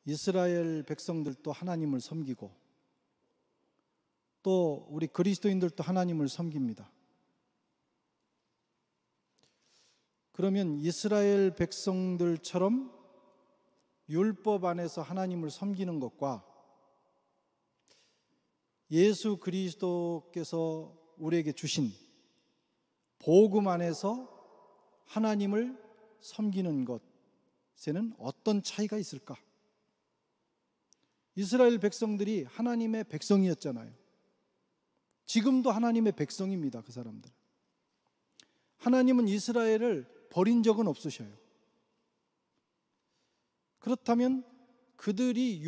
이스라엘 백성들도 하나님을 섬기고 또 우리 그리스도인들도 하나님을 섬깁니다. 그러면 이스라엘 백성들처럼 율법 안에서 하나님을 섬기는 것과 예수 그리스도께서 우리에게 주신 복음 안에서 하나님을 섬기는 것에는 어떤 차이가 있을까? 이스라엘 백성들이 하나님의 백성이었잖아요. 지금도 하나님의 백성입니다. 그 사람들. 하나님은 이스라엘을 버린 적은 없으셔요. 그렇다면 그들이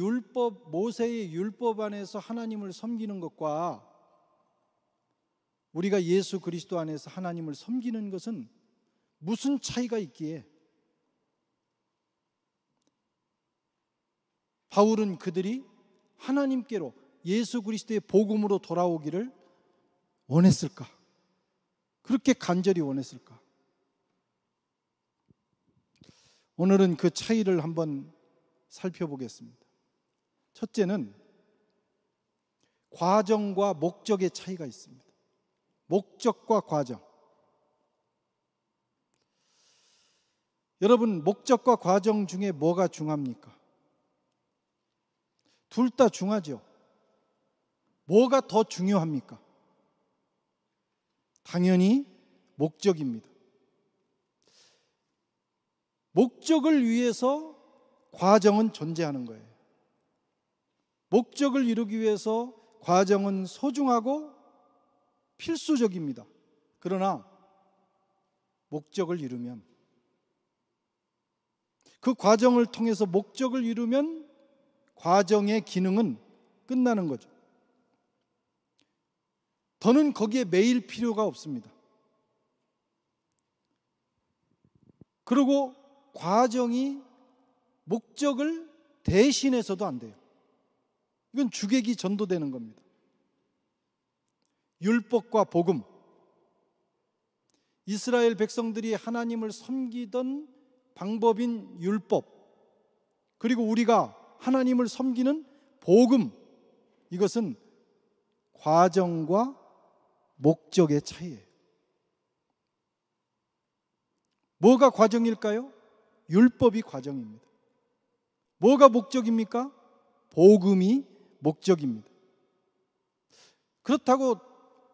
모세의 율법 안에서 하나님을 섬기는 것과 우리가 예수 그리스도 안에서 하나님을 섬기는 것은 무슨 차이가 있기에 바울은 그들이 하나님께로 예수 그리스도의 복음으로 돌아오기를 원했을까? 그렇게 간절히 원했을까? 오늘은 그 차이를 한번 살펴보겠습니다. 첫째는 과정과 목적의 차이가 있습니다. 목적과 과정. 여러분, 목적과 과정 중에 뭐가 중요합니까? 둘 다 중요하죠. 뭐가 더 중요합니까? 당연히 목적입니다. 목적을 위해서 과정은 존재하는 거예요. 목적을 이루기 위해서 과정은 소중하고 필수적입니다. 그러나 목적을 이루면, 그 과정을 통해서 목적을 이루면 과정의 기능은 끝나는 거죠. 더는 거기에 매일 필요가 없습니다. 그리고 과정이 목적을 대신해서도 안 돼요. 이건 주객이 전도되는 겁니다. 율법과 복음, 이스라엘 백성들이 하나님을 섬기던 방법인 율법, 그리고 우리가 하나님을 섬기는 복음, 이것은 과정과 목적의 차이예요. 뭐가 과정일까요? 율법이 과정입니다. 뭐가 목적입니까? 복음이 목적입니다. 그렇다고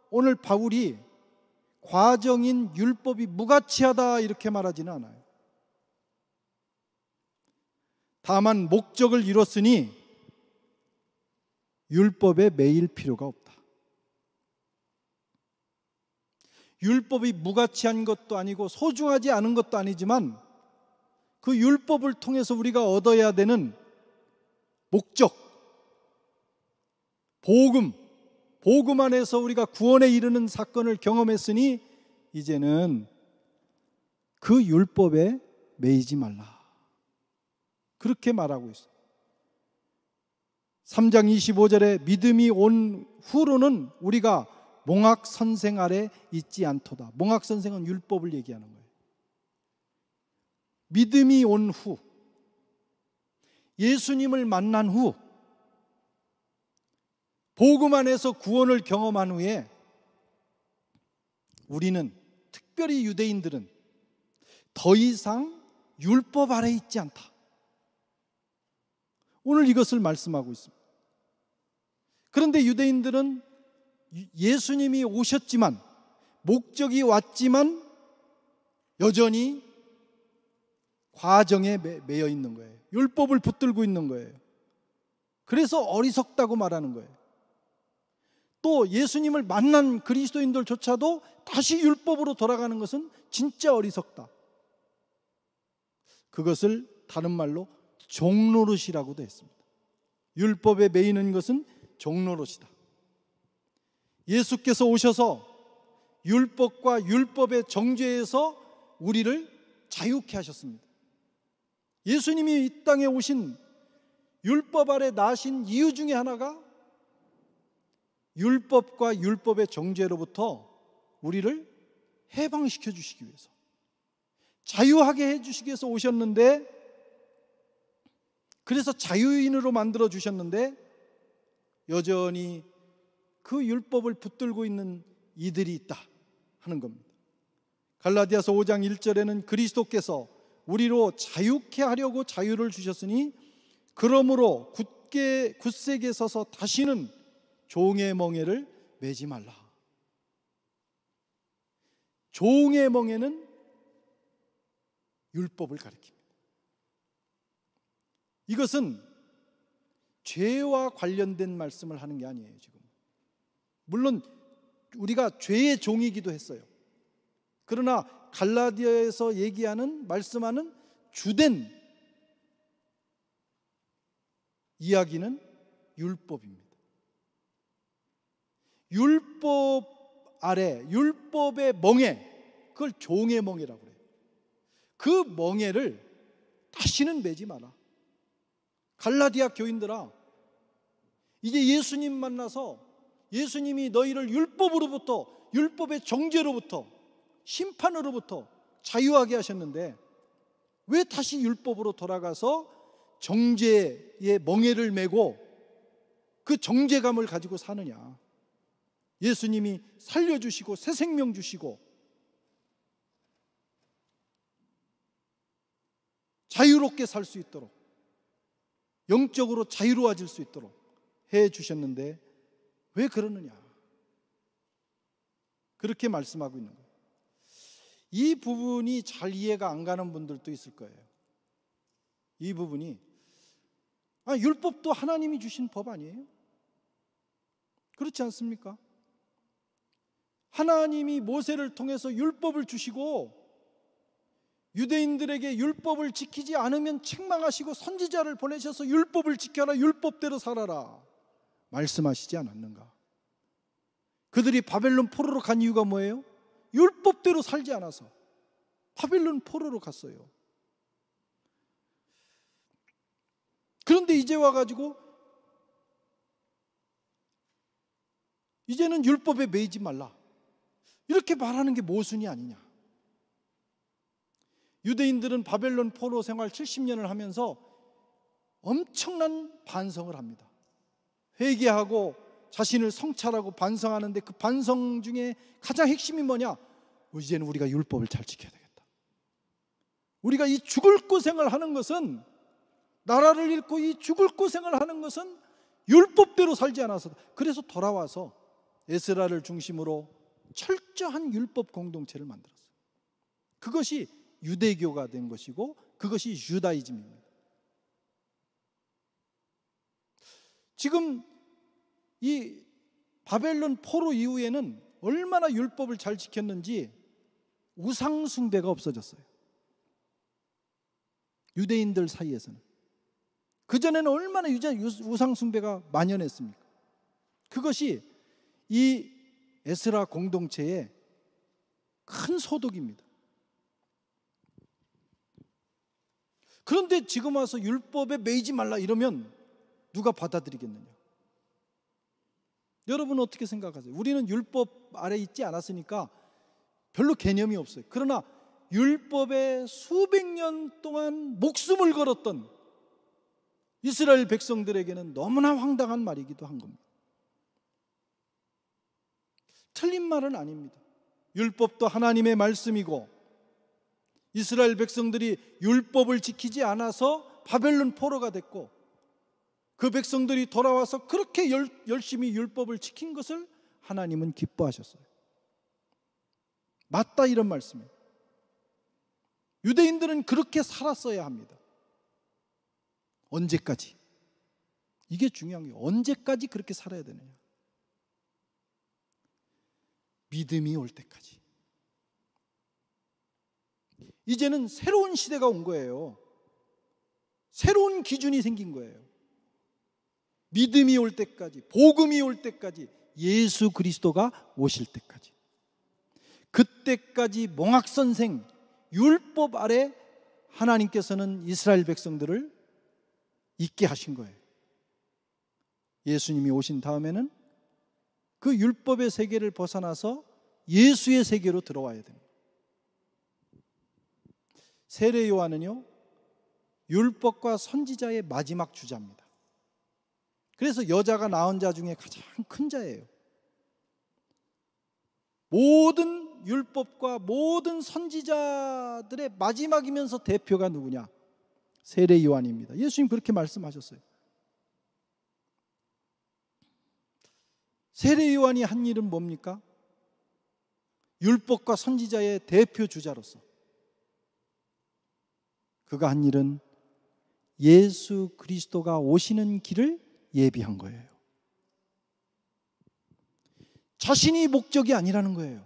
오늘 바울이 과정인 율법이 무가치하다 이렇게 말하지는 않아요. 다만 목적을 이뤘으니 율법에 매일 필요가 없다. 율법이 무가치한 것도 아니고 소중하지 않은 것도 아니지만 그 율법을 통해서 우리가 얻어야 되는 목적, 복음 안에서 우리가 구원에 이르는 사건을 경험했으니 이제는 그 율법에 매이지 말라. 그렇게 말하고 있어요. 3장 25절에 믿음이 온 후로는 우리가 몽학 선생 아래 있지 않도다. 몽학 선생은 율법을 얘기하는 거예요. 믿음이 온 후, 예수님을 만난 후, 복음 안에서 구원을 경험한 후에 우리는, 특별히 유대인들은 더 이상 율법 아래 있지 않다. 오늘 이것을 말씀하고 있습니다. 그런데 유대인들은 예수님이 오셨지만, 목적이 왔지만 여전히 과정에 매여 있는 거예요. 율법을 붙들고 있는 거예요. 그래서 어리석다고 말하는 거예요. 또 예수님을 만난 그리스도인들조차도 다시 율법으로 돌아가는 것은 진짜 어리석다. 그것을 다른 말로 종노릇이라고도 했습니다. 율법에 매이는 것은 종노릇이다. 예수께서 오셔서 율법과 율법의 정죄에서 우리를 자유케 하셨습니다. 예수님이 이 땅에 오신, 율법 아래 나신 이유 중에 하나가 율법과 율법의 정죄로부터 우리를 해방시켜 주시기 위해서, 자유하게 해 주시기 위해서 오셨는데, 그래서 자유인으로 만들어 주셨는데 여전히 그 율법을 붙들고 있는 이들이 있다 하는 겁니다. 갈라디아서 5장 1절에는 그리스도께서 우리로 자유케 하려고 자유를 주셨으니 그러므로 굳세게 서서 다시는 종의 멍에를 매지 말라. 종의 멍에는 율법을 가리킵니다. 이것은 죄와 관련된 말씀을 하는 게 아니에요. 지금 물론 우리가 죄의 종이기도 했어요. 그러나 갈라디아에서 얘기하는 말씀하는 주된 이야기는 율법입니다. 율법 아래, 율법의 멍에, 그걸 종의 멍에라고 그래요. 그 멍에를 다시는 매지 마라. 갈라디아 교인들아, 이제 예수님 만나서 예수님이 너희를 율법으로부터, 율법의 정죄로부터, 심판으로부터 자유하게 하셨는데 왜 다시 율법으로 돌아가서 정죄의 멍에를 메고 그 정죄감을 가지고 사느냐. 예수님이 살려주시고 새 생명 주시고 자유롭게 살 수 있도록, 영적으로 자유로워질 수 있도록 해 주셨는데 왜 그러느냐. 그렇게 말씀하고 있는 거예요. 이 부분이 잘 이해가 안 가는 분들도 있을 거예요. 이 부분이 율법도 하나님이 주신 법 아니에요? 그렇지 않습니까? 하나님이 모세를 통해서 율법을 주시고 유대인들에게 율법을 지키지 않으면 책망하시고 선지자를 보내셔서 율법을 지켜라, 율법대로 살아라 말씀하시지 않았는가? 그들이 바벨론 포로로 간 이유가 뭐예요? 율법대로 살지 않아서 바벨론 포로로 갔어요. 그런데 이제 와가지고 이제는 율법에 매이지 말라 이렇게 말하는 게 모순이 아니냐. 유대인들은 바벨론 포로 생활 70년을 하면서 엄청난 반성을 합니다. 회개하고 자신을 성찰하고 반성하는데 그 반성 중에 가장 핵심이 뭐냐? 이제는 우리가 율법을 잘 지켜야 되겠다. 우리가 이 죽을 고생을 하는 것은, 나라를 잃고 이 죽을 고생을 하는 것은 율법대로 살지 않아서, 그래서 돌아와서 에스라를 중심으로 철저한 율법 공동체를 만들었어요. 그것이 유대교가 된 것이고 그것이 유다이즘입니다. 지금 이 바벨론 포로 이후에는 얼마나 율법을 잘 지켰는지 우상 숭배가 없어졌어요. 유대인들 사이에서는. 그전에는 얼마나 우상 숭배가 만연했습니까? 그것이 이 에스라 공동체의 큰 소득입니다. 그런데 지금 와서 율법에 매이지 말라 이러면 누가 받아들이겠느냐? 여러분은 어떻게 생각하세요? 우리는 율법 아래 있지 않았으니까 별로 개념이 없어요. 그러나 율법에 수백 년 동안 목숨을 걸었던 이스라엘 백성들에게는 너무나 황당한 말이기도 한 겁니다. 틀린 말은 아닙니다. 율법도 하나님의 말씀이고 이스라엘 백성들이 율법을 지키지 않아서 바벨론 포로가 됐고 그 백성들이 돌아와서 그렇게 열심히 율법을 지킨 것을 하나님은 기뻐하셨어요. 맞다, 이런 말씀이에요. 유대인들은 그렇게 살았어야 합니다. 언제까지? 이게 중요한 거예요. 언제까지 그렇게 살아야 되느냐? 믿음이 올 때까지. 이제는 새로운 시대가 온 거예요. 새로운 기준이 생긴 거예요. 믿음이 올 때까지, 복음이 올 때까지, 예수 그리스도가 오실 때까지. 그때까지 몽학선생, 율법 아래 하나님께서는 이스라엘 백성들을 있게 하신 거예요. 예수님이 오신 다음에는 그 율법의 세계를 벗어나서 예수의 세계로 들어와야 됩니다. 세례 요한은요, 율법과 선지자의 마지막 주자입니다. 그래서 여자가 낳은 자 중에 가장 큰 자예요. 모든 율법과 모든 선지자들의 마지막이면서 대표가 누구냐? 세례 요한입니다. 예수님 그렇게 말씀하셨어요. 세례 요한이 한 일은 뭡니까? 율법과 선지자의 대표 주자로서 그가 한 일은 예수 그리스도가 오시는 길을 예비한 거예요. 자신이 목적이 아니라는 거예요.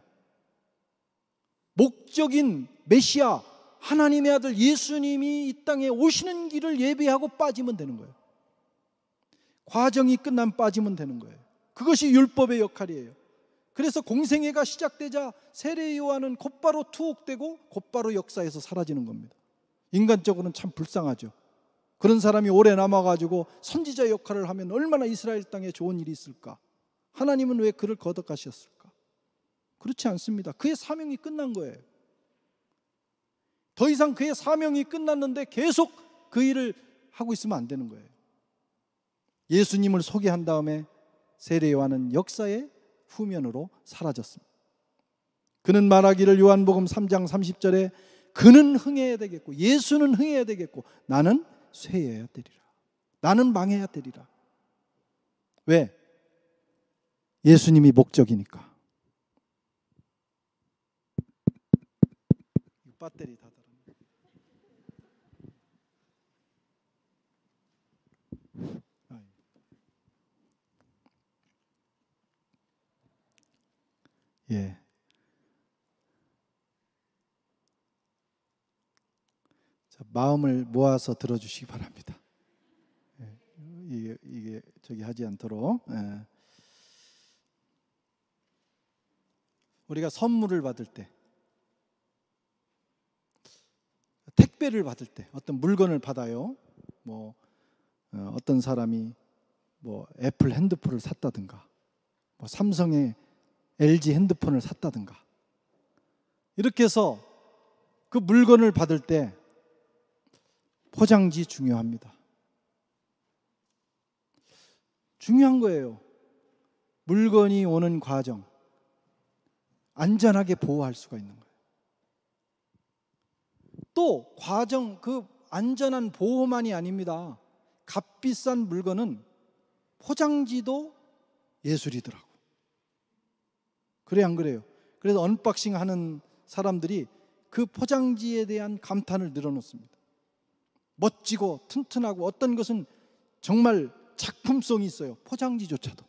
목적인 메시아 하나님의 아들 예수님이 이 땅에 오시는 길을 예비하고 빠지면 되는 거예요. 과정이 끝나면 빠지면 되는 거예요. 그것이 율법의 역할이에요. 그래서 공생애가 시작되자 세례 요한은 곧바로 투옥되고 곧바로 역사에서 사라지는 겁니다. 인간적으로는 참 불쌍하죠. 그런 사람이 오래 남아가지고 선지자 역할을 하면 얼마나 이스라엘 땅에 좋은 일이 있을까? 하나님은 왜 그를 거듭가셨을까? 그렇지 않습니다. 그의 사명이 끝난 거예요. 더 이상 그의 사명이 끝났는데 계속 그 일을 하고 있으면 안 되는 거예요. 예수님을 소개한 다음에 세례 요한은 역사의 후면으로 사라졌습니다. 그는 말하기를 요한복음 3장 30절에 그는 흥해야 되겠고 예수는 흥해야 되겠고 나는 쇠해야 되리라. 나는 망해야 되리라. 왜? 예수님이 목적이니까. 배터리 다 달았네. 예. 자, 마음을 모아서 들어주시기 바랍니다. 예. 이게 저기 하지 않도록. 예. 우리가 선물을 받을 때, 택배를 받을 때, 어떤 물건을 받아요. 어떤 사람이 애플 핸드폰을 샀다든가, 삼성의 LG 핸드폰을 샀다든가, 이렇게 해서 그 물건을 받을 때 포장지 중요합니다. 중요한 거예요. 물건이 오는 과정, 안전하게 보호할 수가 있는 거예요. 또 과정, 그 안전한 보호만이 아닙니다. 값비싼 물건은 포장지도 예술이더라고. 그래 안 그래요? 그래서 언박싱 하는 사람들이 그 포장지에 대한 감탄을 늘어놓습니다. 멋지고 튼튼하고 어떤 것은 정말 작품성이 있어요. 포장지조차도.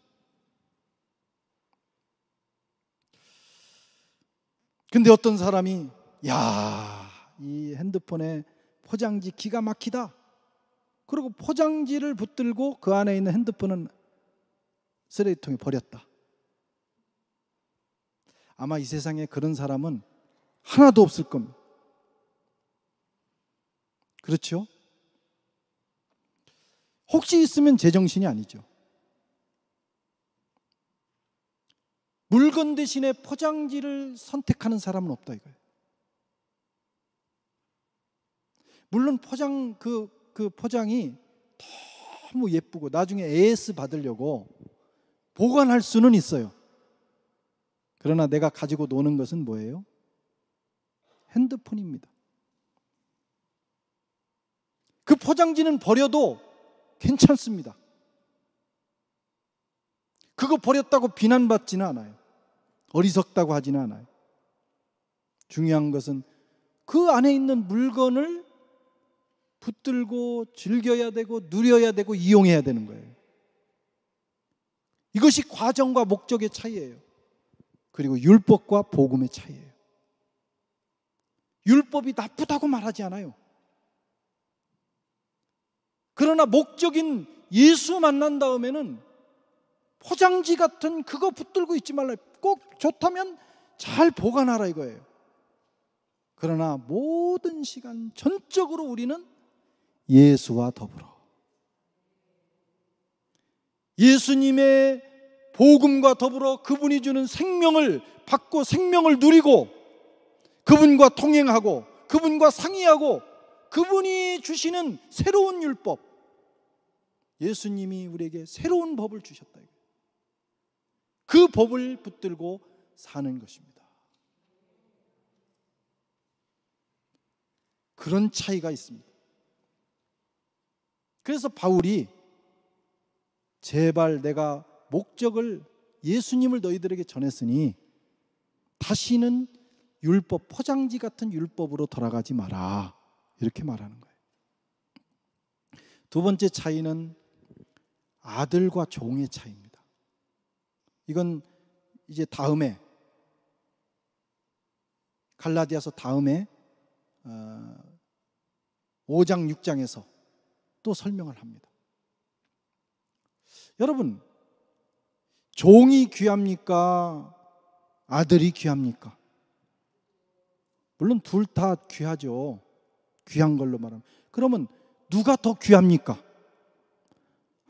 근데 어떤 사람이 이 핸드폰의 포장지 기가 막히다. 그리고 포장지를 붙들고 그 안에 있는 핸드폰은 쓰레기통에 버렸다. 아마 이 세상에 그런 사람은 하나도 없을 겁니다. 그렇죠? 혹시 있으면 제정신이 아니죠. 물건 대신에 포장지를 선택하는 사람은 없다 이거예요. 물론 그 포장이 너무 예쁘고 나중에 AS 받으려고 보관할 수는 있어요. 그러나 내가 가지고 노는 것은 뭐예요? 핸드폰입니다. 그 포장지는 버려도 괜찮습니다. 그거 버렸다고 비난받지는 않아요. 어리석다고 하지는 않아요. 중요한 것은 그 안에 있는 물건을 붙들고 즐겨야 되고 누려야 되고 이용해야 되는 거예요. 이것이 과정과 목적의 차이예요. 그리고 율법과 복음의 차이예요. 율법이 나쁘다고 말하지 않아요. 그러나 목적인 예수 만난 다음에는 포장지 같은 그거 붙들고 있지 말라. 꼭 좋다면 잘 보관하라 이거예요. 그러나 모든 시간 전적으로 우리는 예수와 더불어 예수님의 복음과 더불어 그분이 주는 생명을 받고 생명을 누리고 그분과 통행하고 그분과 상의하고 그분이 주시는 새로운 율법, 예수님이 우리에게 새로운 법을 주셨다. 그 법을 붙들고 사는 것입니다. 그런 차이가 있습니다. 그래서 바울이 제발 내가 목적을 예수님을 너희들에게 전했으니 다시는 율법, 포장지 같은 율법으로 돌아가지 마라, 이렇게 말하는 거예요. 두 번째 차이는 아들과 종의 차이입니다. 이건 이제 다음에 갈라디아서 다음에 5장 6장에서 또 설명을 합니다. 여러분, 종이 귀합니까? 아들이 귀합니까? 물론 둘 다 귀하죠. 귀한 걸로 말하면. 그러면 누가 더 귀합니까?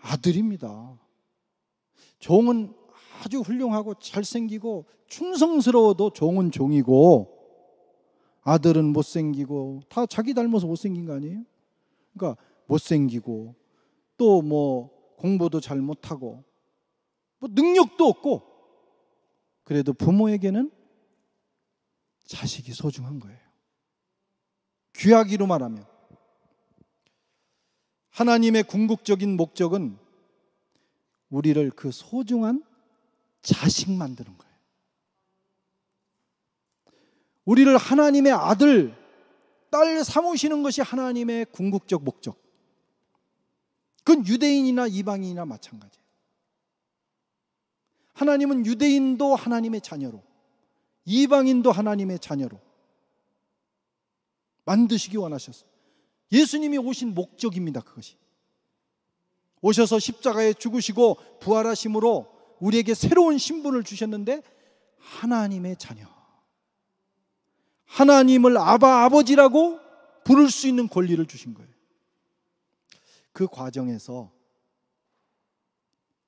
아들입니다. 종은 아주 훌륭하고 잘생기고 충성스러워도 종은 종이고, 아들은 못생기고, 다 자기 닮아서 못생긴 거 아니에요? 그러니까 못생기고 또 뭐 공부도 잘 못하고 뭐 능력도 없고, 그래도 부모에게는 자식이 소중한 거예요. 귀하기로 말하면 하나님의 궁극적인 목적은 우리를 그 소중한 자식 만드는 거예요. 우리를 하나님의 아들, 딸 삼으시는 것이 하나님의 궁극적 목적. 그건 유대인이나 이방인이나 마찬가지예요. 하나님은 유대인도 하나님의 자녀로, 이방인도 하나님의 자녀로 만드시기 원하셨어요. 예수님이 오신 목적입니다. 그것이 오셔서 십자가에 죽으시고 부활하심으로 우리에게 새로운 신분을 주셨는데, 하나님의 자녀, 하나님을 아바, 아버지라고 부를 수 있는 권리를 주신 거예요. 그 과정에서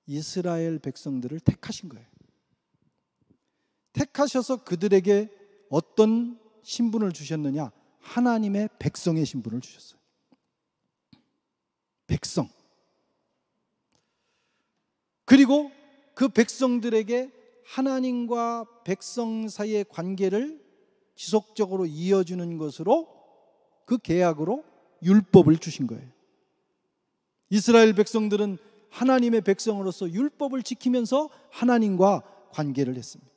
이스라엘 백성들을 택하신 거예요. 택하셔서 그들에게 어떤 신분을 주셨느냐? 하나님의 백성의 신분을 주셨어요. 백성. 그리고 그 백성들에게 하나님과 백성 사이의 관계를 지속적으로 이어주는 것으로, 그 계약으로 율법을 주신 거예요. 이스라엘 백성들은 하나님의 백성으로서 율법을 지키면서 하나님과 관계를 했습니다.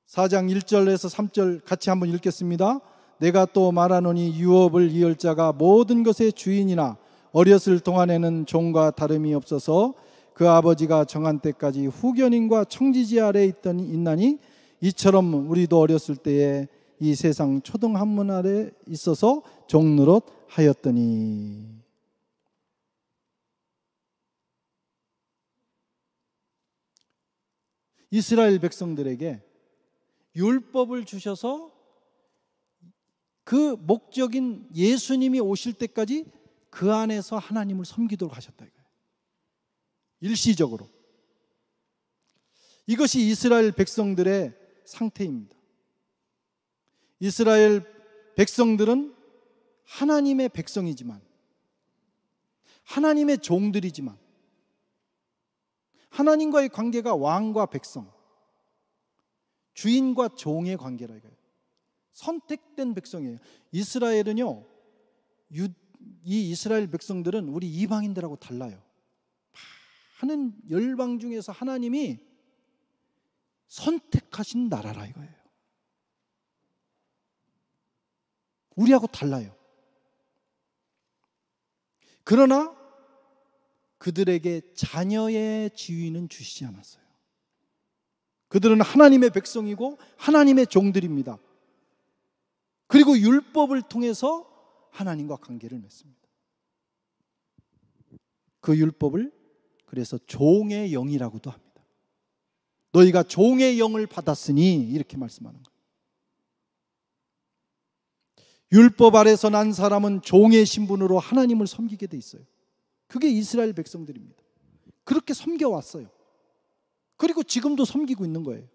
4장 1절에서 3절 같이 한번 읽겠습니다. 내가 또 말하노니 유업을 이을 자가 모든 것의 주인이나 어렸을 동안에는 종과 다름이 없어서 그 아버지가 정한 때까지 후견인과 청지지 아래에 있나니, 이처럼 우리도 어렸을 때에 이 세상 초등 한문 아래 있어서 종노릇 하였더니. 이스라엘 백성들에게 율법을 주셔서 그 목적인 예수님이 오실 때까지 그 안에서 하나님을 섬기도록 하셨다 이거예요. 일시적으로. 이것이 이스라엘 백성들의 상태입니다. 이스라엘 백성들은 하나님의 백성이지만, 하나님의 종들이지만, 하나님과의 관계가 왕과 백성, 주인과 종의 관계라 이거예요. 선택된 백성이에요. 이스라엘은요, 이 이스라엘 백성들은 우리 이방인들하고 달라요. 많은 열방 중에서 하나님이 선택하신 나라라 이거예요. 우리하고 달라요. 그러나 그들에게 자녀의 지위는 주시지 않았어요. 그들은 하나님의 백성이고 하나님의 종들입니다. 그리고 율법을 통해서 하나님과 관계를 맺습니다. 그 율법을 그래서 종의 영이라고도 합니다. 너희가 종의 영을 받았으니, 이렇게 말씀하는 거예요. 율법 아래서 난 사람은 종의 신분으로 하나님을 섬기게 돼 있어요. 그게 이스라엘 백성들입니다. 그렇게 섬겨왔어요. 그리고 지금도 섬기고 있는 거예요.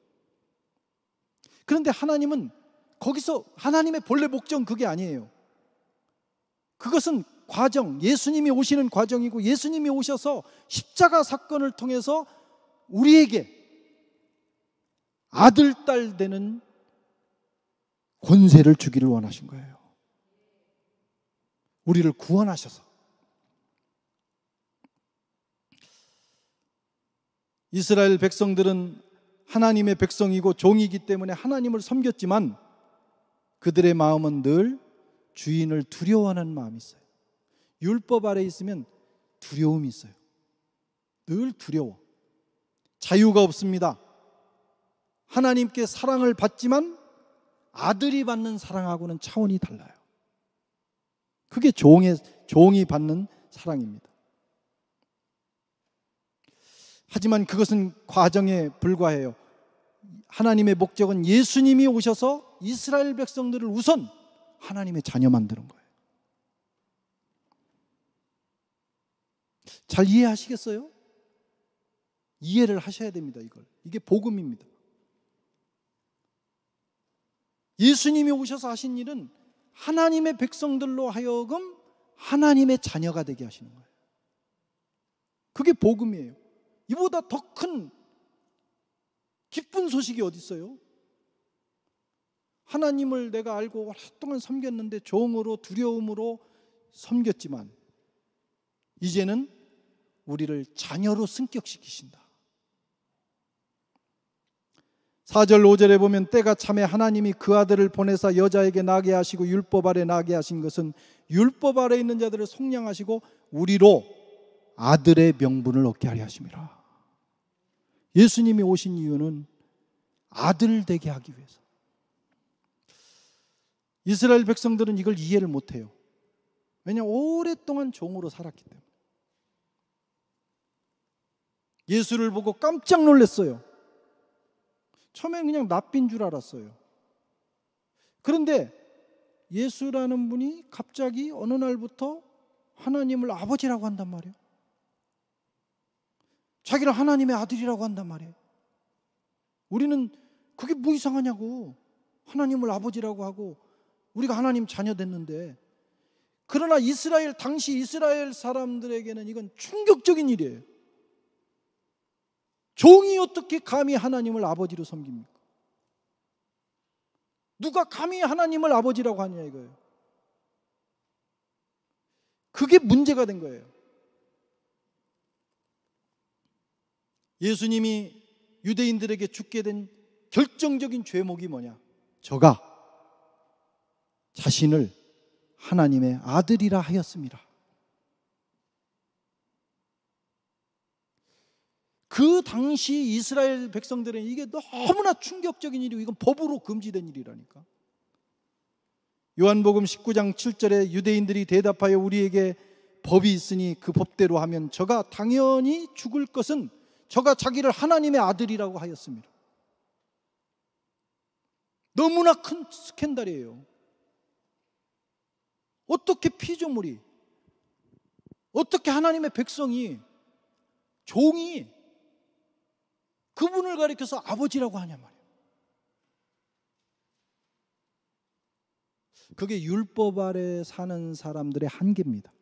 그런데 하나님은 거기서 하나님의 본래 목적은 그게 아니에요. 그것은 과정, 예수님이 오시는 과정이고, 예수님이 오셔서 십자가 사건을 통해서 우리에게 아들, 딸 되는 권세를 주기를 원하신 거예요. 우리를 구원하셔서. 이스라엘 백성들은 하나님의 백성이고 종이기 때문에 하나님을 섬겼지만 그들의 마음은 늘 주인을 두려워하는 마음이 있어요. 율법 아래 있으면 두려움이 있어요. 늘 두려워. 자유가 없습니다. 하나님께 사랑을 받지만 아들이 받는 사랑하고는 차원이 달라요. 그게 종이 받는 사랑입니다. 하지만 그것은 과정에 불과해요. 하나님의 목적은 예수님이 오셔서 이스라엘 백성들을 우선 하나님의 자녀 만드는 거예요. 잘 이해하시겠어요? 이해를 하셔야 됩니다. 이게 복음입니다. 예수님이 오셔서 하신 일은 하나님의 백성들로 하여금 하나님의 자녀가 되게 하시는 거예요. 그게 복음이에요. 이보다 더 큰 기쁜 소식이 어디 있어요? 하나님을 내가 알고 오랫동안 섬겼는데 종으로 두려움으로 섬겼지만 이제는 우리를 자녀로 승격시키신다. 4절 5절에 보면 때가 참에 하나님이 그 아들을 보내사 여자에게 나게 하시고 율법 아래 나게 하신 것은 율법 아래 있는 자들을 속량하시고 우리로 아들의 명분을 얻게 하려 하심이라. 예수님이 오신 이유는 아들 되게 하기 위해서. 이스라엘 백성들은 이걸 이해를 못해요. 왜냐하면 오랫동안 종으로 살았기 때문에. 예수를 보고 깜짝 놀랐어요. 처음엔 그냥 랍비인 줄 알았어요. 그런데 예수라는 분이 갑자기 어느 날부터 하나님을 아버지라고 한단 말이에요. 자기를 하나님의 아들이라고 한단 말이에요. 우리는 그게 뭐 이상하냐고. 하나님을 아버지라고 하고 우리가 하나님 자녀 됐는데. 그러나 당시 이스라엘 사람들에게는 이건 충격적인 일이에요. 종이 어떻게 감히 하나님을 아버지로 섬깁니까? 누가 감히 하나님을 아버지라고 하냐 이거예요. 그게 문제가 된 거예요. 예수님이 유대인들에게 죽게 된 결정적인 죄목이 뭐냐? 저가 자신을 하나님의 아들이라 하였습니다. 그 당시 이스라엘 백성들은 이게 너무나 충격적인 일이고 이건 법으로 금지된 일이라니까. 요한복음 19장 7절에 유대인들이 대답하여 우리에게 법이 있으니 그 법대로 하면 저가 당연히 죽을 것은 저가 자기를 하나님의 아들이라고 하였습니다. 너무나 큰 스캔들이에요. 어떻게 피조물이, 어떻게 하나님의 백성이, 종이 그분을 가리켜서 아버지라고 하냐 말이에요. 그게 율법 아래 사는 사람들의 한계입니다.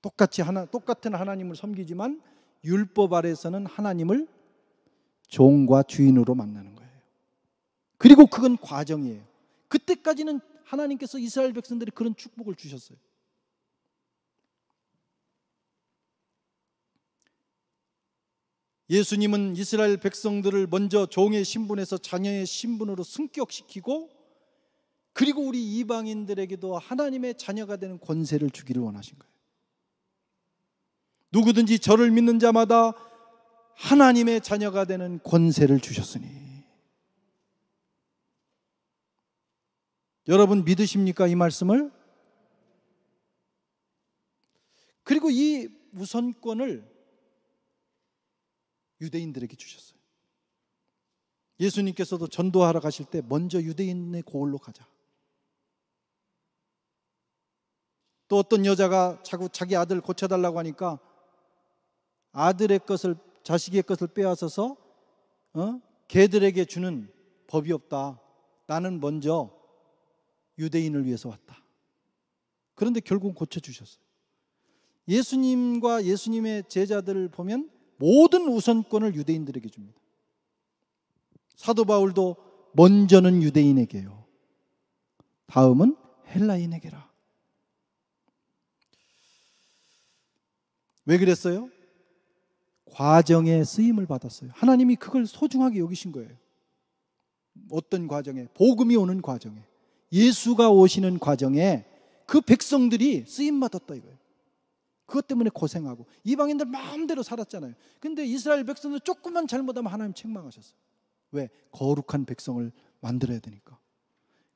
똑같은 하나님을 섬기지만 율법 아래서는 하나님을 종과 주인으로 만나는 거예요. 그리고 그건 과정이에요. 그때까지는 하나님께서 이스라엘 백성들이 그런 축복을 주셨어요. 예수님은 이스라엘 백성들을 먼저 종의 신분에서 자녀의 신분으로 승격시키고 그리고 우리 이방인들에게도 하나님의 자녀가 되는 권세를 주기를 원하신 거예요. 누구든지 저를 믿는 자마다 하나님의 자녀가 되는 권세를 주셨으니. 여러분 믿으십니까 이 말씀을? 그리고 이 우선권을 유대인들에게 주셨어요. 예수님께서도 전도하러 가실 때 먼저 유대인의 고을로 가자. 또 어떤 여자가 자기 아들 고쳐달라고 하니까 자식의 것을 빼앗아서 개들에게 주는 법이 없다. 나는 먼저 유대인을 위해서 왔다. 그런데 결국 고쳐주셨어요. 예수님과 예수님의 제자들을 보면 모든 우선권을 유대인들에게 줍니다. 사도 바울도 먼저는 유대인에게요, 다음은 헬라인에게라. 왜 그랬어요? 과정에 쓰임을 받았어요. 하나님이 그걸 소중하게 여기신 거예요. 어떤 과정에? 복음이 오는 과정에, 예수가 오시는 과정에 그 백성들이 쓰임 받았다 이거예요. 그것 때문에 고생하고 이방인들 마음대로 살았잖아요. 근데 이스라엘 백성들 조금만 잘못하면 하나님 책망하셨어요. 왜? 거룩한 백성을 만들어야 되니까.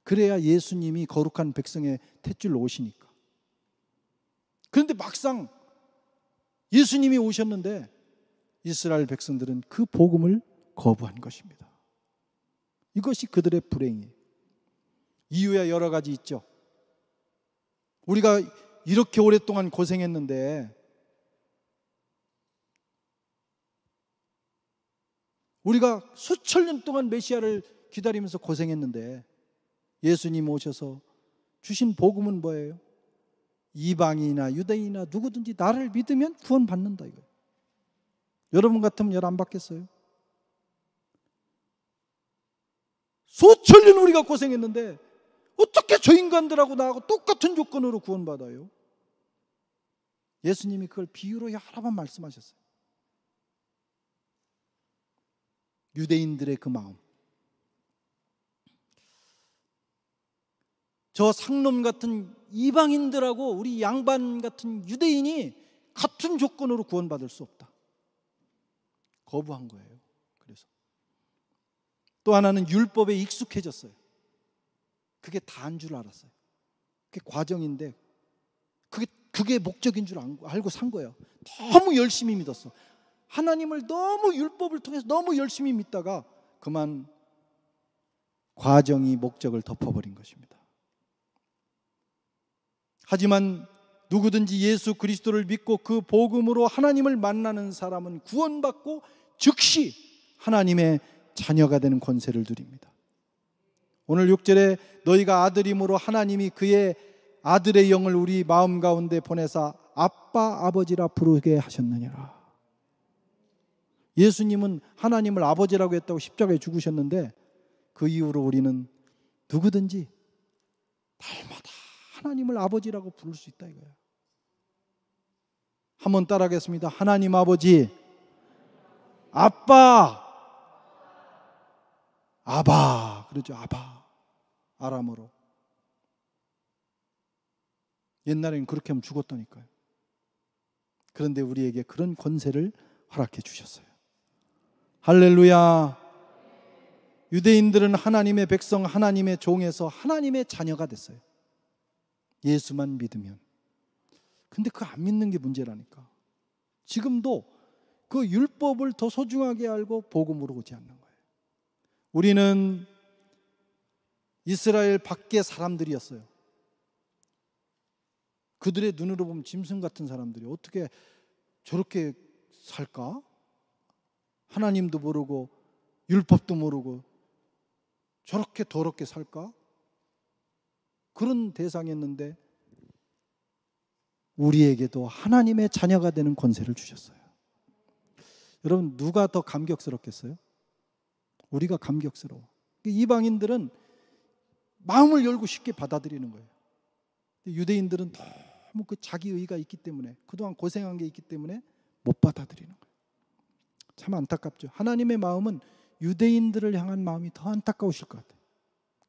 그래야 예수님이 거룩한 백성의 탯줄로 오시니까. 그런데 막상 예수님이 오셨는데 이스라엘 백성들은 그 복음을 거부한 것입니다. 이것이 그들의 불행이에요. 이유야 여러 가지 있죠. 우리가 이렇게 오랫동안 고생했는데, 우리가 수천 년 동안 메시아를 기다리면서 고생했는데 예수님 오셔서 주신 복음은 뭐예요? 이방인이나 유대인이나 누구든지 나를 믿으면 구원받는다 이거예요. 여러분 같으면 열 안 받겠어요? 수천 년 우리가 고생했는데 어떻게 저 인간들하고 나하고 똑같은 조건으로 구원받아요? 예수님이 그걸 비유로 여러 번 말씀하셨어요. 유대인들의 그 마음, 저 상놈 같은 이방인들하고 우리 양반 같은 유대인이 같은 조건으로 구원받을 수 없다. 거부한 거예요. 그래서 또 하나는 율법에 익숙해졌어요. 그게 다인 줄 알았어요. 그게 과정인데 그게 목적인 줄 알고 산 거예요. 너무 열심히 믿었어. 하나님을 너무 율법을 통해서 너무 열심히 믿다가 그만 과정이 목적을 덮어버린 것입니다. 하지만 누구든지 예수 그리스도를 믿고 그 복음으로 하나님을 만나는 사람은 구원받고 즉시 하나님의 자녀가 되는 권세를 누립니다. 오늘 6절에 너희가 아들임으로 하나님이 그의 아들의 영을 우리 마음 가운데 보내사 아빠 아버지라 부르게 하셨느니라. 예수님은 하나님을 아버지라고 했다고 십자가에 죽으셨는데 그 이후로 우리는 누구든지 날마다 하나님을 아버지라고 부를 수 있다 이거예요. 한번 따라하겠습니다. 하나님 아버지, 아빠, 아바, 그러죠. 아바, 아람어로. 옛날에는 그렇게 하면 죽었다니까요. 그런데 우리에게 그런 권세를 허락해 주셨어요. 할렐루야. 유대인들은 하나님의 백성, 하나님의 종에서 하나님의 자녀가 됐어요. 예수만 믿으면. 근데 그거 안 믿는 게 문제라니까. 지금도 그 율법을 더 소중하게 알고 복음으로 오지 않는 거예요. 우리는 이스라엘 밖의 사람들이었어요. 그들의 눈으로 보면 짐승 같은 사람들이 어떻게 저렇게 살까? 하나님도 모르고 율법도 모르고 저렇게 더럽게 살까? 그런 대상이었는데 우리에게도 하나님의 자녀가 되는 권세를 주셨어요. 여러분, 누가 더 감격스럽겠어요? 우리가 감격스러워. 이방인들은 마음을 열고 쉽게 받아들이는 거예요. 유대인들은 너무 그 자기 의가 있기 때문에, 그동안 고생한 게 있기 때문에 못 받아들이는 거예요. 참 안타깝죠. 하나님의 마음은 유대인들을 향한 마음이 더 안타까우실 것 같아요.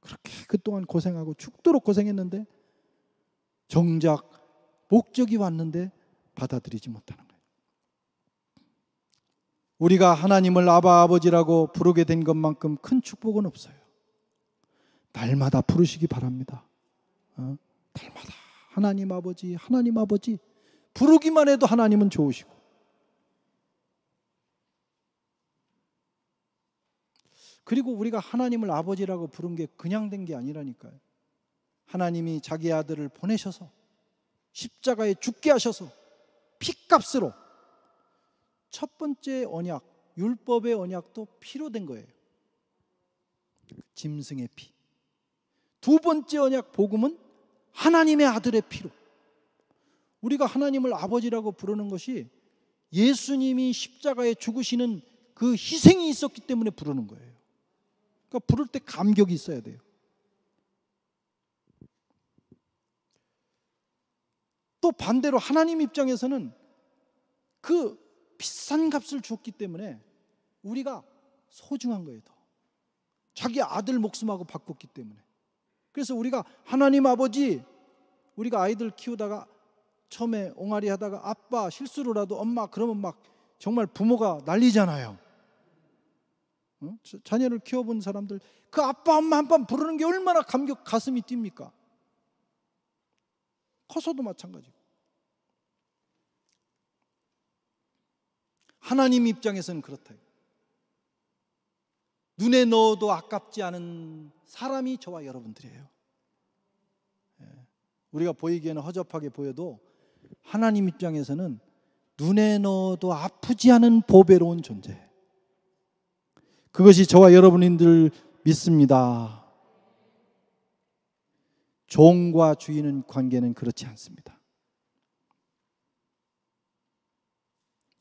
그렇게 그동안 고생하고 죽도록 고생했는데 정작 목적이 왔는데 받아들이지 못하는 거예요. 우리가 하나님을 아바 아버지라고 부르게 된 것만큼 큰 축복은 없어요. 날마다 부르시기 바랍니다. 날마다 하나님 아버지, 하나님 아버지 부르기만 해도 하나님은 좋으시고. 그리고 우리가 하나님을 아버지라고 부른 게 그냥 된 게 아니라니까요. 하나님이 자기 아들을 보내셔서 십자가에 죽게 하셔서 피값으로 첫 번째 언약, 율법의 언약도 피로 된 거예요. 짐승의 피. 두 번째 언약 복음은 하나님의 아들의 피로. 우리가 하나님을 아버지라고 부르는 것이 예수님이 십자가에 죽으시는 그 희생이 있었기 때문에 부르는 거예요. 그러니까 부를 때 감격이 있어야 돼요. 또 반대로 하나님 입장에서는 그 비싼 값을 주었기 때문에 우리가 소중한 거예요. 더. 자기 아들 목숨하고 바꿨기 때문에. 그래서 우리가 하나님 아버지, 우리가 아이들 키우다가 처음에 옹알이 하다가 아빠 실수로라도 엄마 그러면 막 정말 부모가 난리잖아요. 자녀를 키워본 사람들 그 아빠 엄마 한 번 부르는 게 얼마나 가슴이 뜁니까? 커서도 마찬가지고. 하나님 입장에서는 그렇다. 눈에 넣어도 아깝지 않은 사람이 저와 여러분들이에요. 우리가 보이기에는 허접하게 보여도 하나님 입장에서는 눈에 넣어도 아프지 않은 보배로운 존재. 그것이 저와 여러분들 믿습니다. 종과 주인의 관계는 그렇지 않습니다.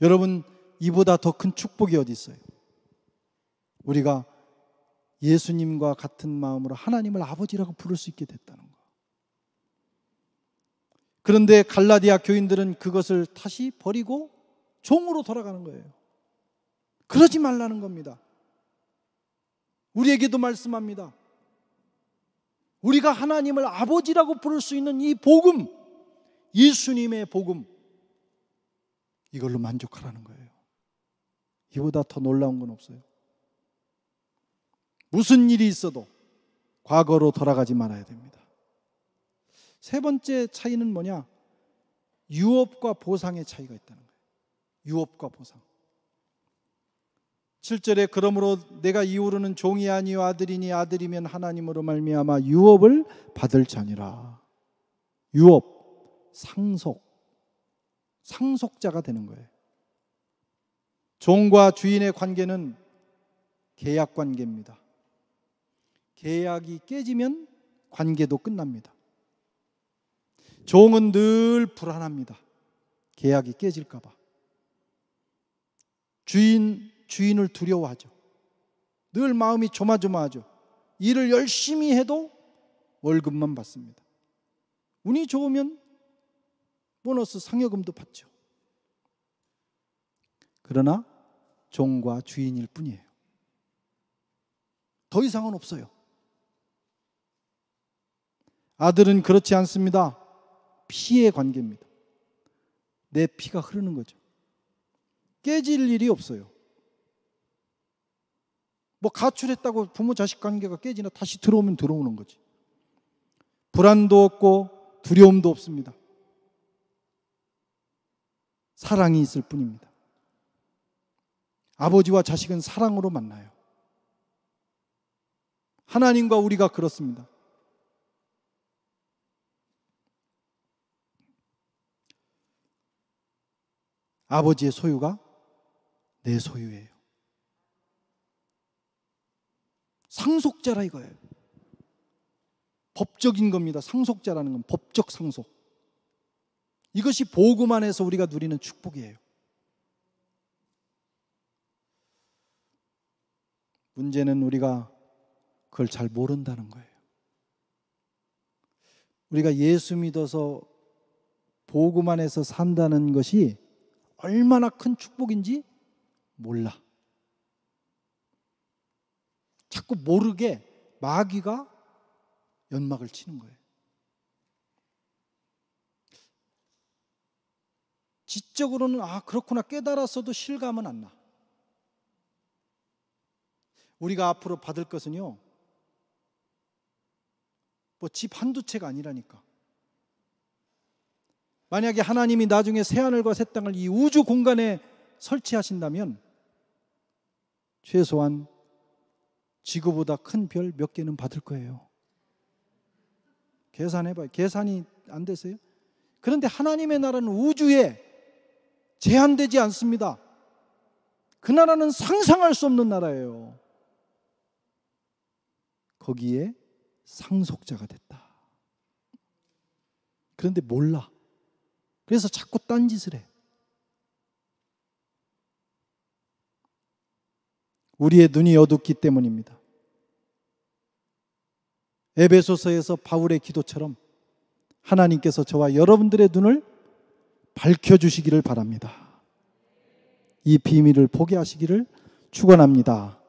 여러분, 이보다 더 큰 축복이 어디 있어요? 우리가 예수님과 같은 마음으로 하나님을 아버지라고 부를 수 있게 됐다는 거. 그런데 갈라디아 교인들은 그것을 다시 버리고 종으로 돌아가는 거예요. 그러지 말라는 겁니다. 우리에게도 말씀합니다. 우리가 하나님을 아버지라고 부를 수 있는 이 복음, 예수님의 복음, 이걸로 만족하라는 거예요. 이보다 더 놀라운 건 없어요. 무슨 일이 있어도 과거로 돌아가지 말아야 됩니다. 세 번째 차이는 뭐냐? 유업과 보상의 차이가 있다는 거예요. 유업과 보상. 7절에 그러므로 내가 이후로는 종이 아니요 아들이니 아들이면 하나님으로 말미암아 유업을 받을 자니라. 유업, 상속, 상속자가 되는 거예요. 종과 주인의 관계는 계약 관계입니다. 계약이 깨지면 관계도 끝납니다. 종은 늘 불안합니다. 계약이 깨질까 봐. 주인을 두려워하죠. 늘 마음이 조마조마하죠. 일을 열심히 해도 월급만 받습니다. 운이 좋으면 보너스 상여금도 받죠. 그러나 종과 주인일 뿐이에요. 더 이상은 없어요. 아들은 그렇지 않습니다. 피의 관계입니다. 내 피가 흐르는 거죠. 깨질 일이 없어요. 뭐 가출했다고 부모 자식 관계가 깨지나 다시 들어오면 들어오는 거지. 불안도 없고 두려움도 없습니다. 사랑이 있을 뿐입니다. 아버지와 자식은 사랑으로 만나요. 하나님과 우리가 그렇습니다. 아버지의 소유가 내 소유예요. 상속자라 이거예요. 법적인 겁니다. 상속자라는 건 법적 상속. 이것이 복음 안에서 우리가 누리는 축복이에요. 문제는 우리가 그걸 잘 모른다는 거예요. 우리가 예수 믿어서 복음 안에서 산다는 것이 얼마나 큰 축복인지 몰라. 자꾸 모르게 마귀가 연막을 치는 거예요. 지적으로는 그렇구나 깨달았어도 실감은 안 나. 우리가 앞으로 받을 것은요, 뭐 집 한두 채가 아니라니까. 만약에 하나님이 나중에 새하늘과 새 땅을 이 우주 공간에 설치하신다면 최소한 지구보다 큰 별 몇 개는 받을 거예요. 계산해봐요. 계산이 안 되세요? 그런데 하나님의 나라는 우주에 제한되지 않습니다. 그 나라는 상상할 수 없는 나라예요. 거기에 상속자가 됐다. 그런데 몰라. 그래서 자꾸 딴짓을 해. 우리의 눈이 어둡기 때문입니다. 에베소서에서 바울의 기도처럼 하나님께서 저와 여러분들의 눈을 밝혀주시기를 바랍니다. 이 비밀을 포기하시기를 축원합니다.